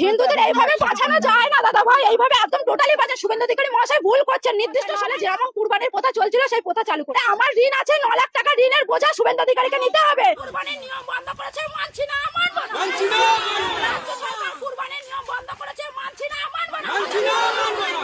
হিন্দুদের এইভাবে বাঁচানো যায় না দাদা ভাই, এইভাবে একদম টোটালি বাঁচা। শুভেন্দু অধিকারী মহাশয় ভুল করছেন। নির্দিষ্ট সময়ে যেমন কুরবানির প্রথা চলছিল সেই প্রথা চালু করে। আমার ঋণ আছে 9 লাখ টাকা, ঋণের বোঝা শুভেন্দু অধিকারীকে নিতে হবে। কুরবানির নিয়ম বন্ধ করেছে, মানছি না, মানব না। মানছি না। রাজ্য সরকার কুরবানির নিয়ম বন্ধ করেছে, মানছি না, মানব না। মানছি না, মানব না।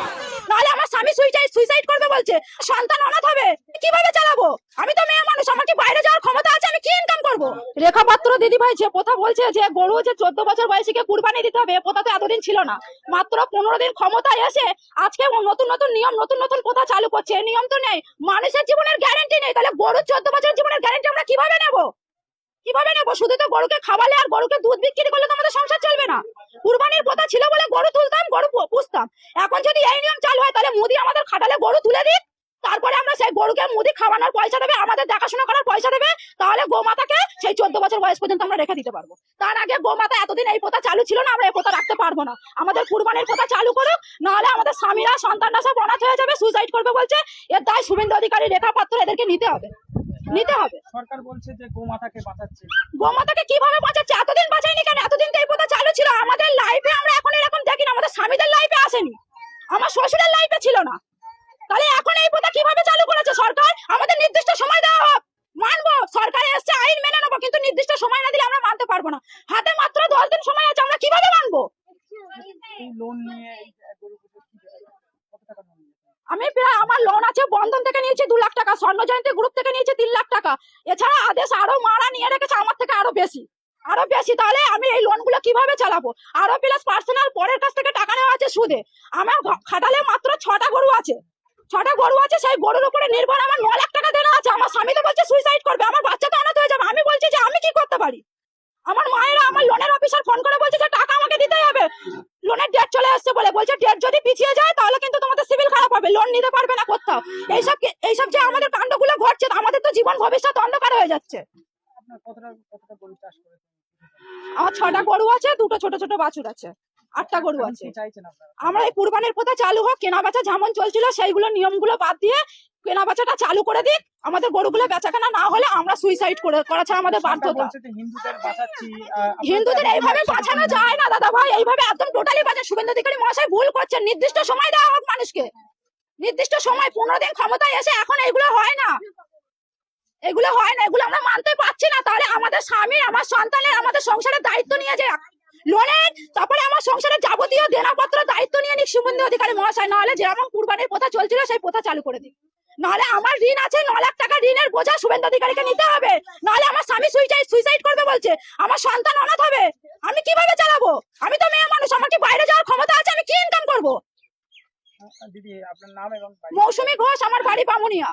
নাহলে আমার স্বামী সুইসাইড করবে বলছে, সন্তান অনাথ হবে, কিভাবে চালাবো? আমি তো মেয়ে মানুষ, আমার কি বাইরে যাওয়ার ক্ষমতা আছে? আমি কি ইনকাম করবো? রেখা পাত্র দিদি ভাই যে কথা বলছে যে গরু যে 14 বছর বয়সীকে কুরবানি দিতে হবে, এ কথা তো এতদিন ছিল না। মাত্র 15 দিন ক্ষমতায় এসে আজকে নতুন নতুন নিয়ম, নতুন নতুন কথা চালু করছে। এই নিয়ম তো নেই, মানুষের জীবনের গ্যারান্টি নেই। তাহলে গরুর 14 বছর জীবনের গ্যারান্টি আমরা কিভাবে নেবো? কিভাবে নেবো? শুধু তো গরুকে খাওয়ালে আর গরুকে দুধ বিক্রি করলে তো আমাদের সংসার চলবে না। কুরবানির প্রথা ছিল বলে গরু তুলতাম, গরু পুষতাম। এখন যদি এই নিয়ম চালু হয় তাহলে মোদি আমাদের খাটালে গরু তুলে দিক, তারপরে আমরা সেই গরুকে মুদি খাওয়ানোর পয়সা দেবে, আমাদের দেখাশোনা করার পয়সা দেবে, তাহলে গোমাতাকে সেই 14 বছর বয়স পর্যন্ত আমরা রেখে দিতে পারবো। তার আগে গোমাতা এতদিন এই প্রথা চালু ছিল না, আমরা এই প্রথা রাখতে পারবো না। আমাদের কুরবানির প্রথা চালু করুক, নাহলে আমাদের স্বামীরা সন্তানরা সব অনাথ হয়ে যাবে, সুইসাইড করবে বলছে। এর দায় শুভেন্দু অধিকারী, রেখা পাত্র এদেরকে নিতে হবে, নিতে হবে। সরকার বলছে যে গোমাতাকে বাঁচাচ্ছে। গোমাতাকে কিভাবে বাঁচাচ্ছে? এতদিন বাঁচায়নি কেন? এতদিন তো এই প্রথা চালু ছিল। আমাদের লাইফে আমরা এখন এরকম দেখি না, আমাদের স্বামীদের লাইফে আসেনি, আমার শ্বশুরের লাইফে ছিল না। তাহলে এখন এই প্রথা কিভাবে চালু করেছে সরকার? আমাদের নির্দিষ্ট সময় দেওয়া হোক, মানবো। সরকারে এসছে, আইন মেনে নেবো, কিন্তু নির্দিষ্ট সময় না দিলে আমরা মানতে পারবো না। হাতে মাত্র 10 দিন সময় আছে, আমরা কিভাবে মানবো? এই লোন নিয়ে গরু কত টাকা লোন নিয়েছে? আমি প্রায়, আমার লোন আছে, বন্ধন থেকে নিয়েছি 2 লাখ টাকা, স্বর্ণ জয়ন্তী গ্রুপ থেকে নিয়েছি 3 লাখ টাকা। এছাড়া আদেশ আরো মারা নিয়ে রেখেছে আমার থেকে আরো বেশি, আরো বেশি। তাহলে আমি এই লোন গুলো কিভাবে চালাবো? আরো প্লাস পার্সোনাল পরের কাছ থেকে টাকা নেওয়া আছে সুদে। আমার খাটালে মাত্র 6টা গরু আছে, 6টা গরু আছে, সেই গরুর উপরে নির্ভর আমার 9 লাখ টাকা দেনা আছে। আমার স্বামী তো বলছে সুইসাইড করবে, আমার বাচ্চা তো অনাথ হয়ে যাবে। আমি বলছি যে আমি কি করতে পারি? আমার মায়েরা, আমার লোনের অফিসার ফোন করে বলছে যে টাকা আমাকে দিতেই হবে, লোনের ডেট চলে আসছে বলে। বলছে ডেট যদি পিছিয়ে যায় তাহলে কিন্তু তোমাদের সিভিল খারাপ হবে, লোন নিতে পারবে না কোথাও। এইসব যে আমাদের কাণ্ডগুলো ঘটছে, আমাদের তো জীবন ভবিষ্যৎ অন্ধকার হয়ে যাচ্ছে। আপনার কতটা গরু চাষ করেছেন? আমার 6টা গরু আছে, 2টো ছোট ছোট বাছুর আছে, 8টা গরু আছে। কি চাইছেন আপনারা? আমরা এই কুরবানির প্রথা চালু হোক, কেনা বেচা যেমন চলছিল সেইগুলো নিয়মগুলো বাদ দিয়ে কেনা বেচাটা চালু করে দিক। আমাদের গরুগুলো বেচাকেনা না হলে আমরা সুইসাইড করা ছাড়া আমাদের বাধ্যতা। হিন্দুদের বাঁচাচ্ছি, হিন্দুদের এইভাবে বাঁচানো যায় না দাদা ভাই, এইভাবে একদম টোটালি বাঁচা। শুভেন্দু অধিকারী মহাশয় ভুল করছেন। নির্দিষ্ট সময় দেওয়া হোক মানুষকে, নির্দিষ্ট সময়। 15 দিন ক্ষমতায় এসে এখন এগুলো হয় না, এগুলো হয় না, এগুলো আমরা মানতে পারছি না। তাহলে আমাদের স্বামী, আমার সন্তানের, আমাদের সংসারের দায়িত্ব নিয়ে যে লোনের, তারপরে আমার সংসারের যাবতীয় দেনাপত্র দায়িত্ব নিয়ে নিক শুভেন্দু অধিকারী মহাশয়। নাহলে যেমন কুরবানির প্রথা চলছিল সেই প্রথা চালু করে দিক। নাহলে আমার ঋণ আছে 9 লাখ টাকা, ঋণের বোঝা শুভেন্দু অধিকারীকে নিতে হবে। নাহলে আমার স্বামী সুইসাইড করবে বলছে, আমার সন্তান অনাথ হবে, আমি কিভাবে চালাবো? আমি তো মেয়ে মানুষ, আমার কি বাইরে যাওয়ার ক্ষমতা আছে? আমি কি ইনকাম করবো? দিদি আপনার নাম এবং মৌসুমী ঘোষ, আমার বাড়ি বামুনিয়া।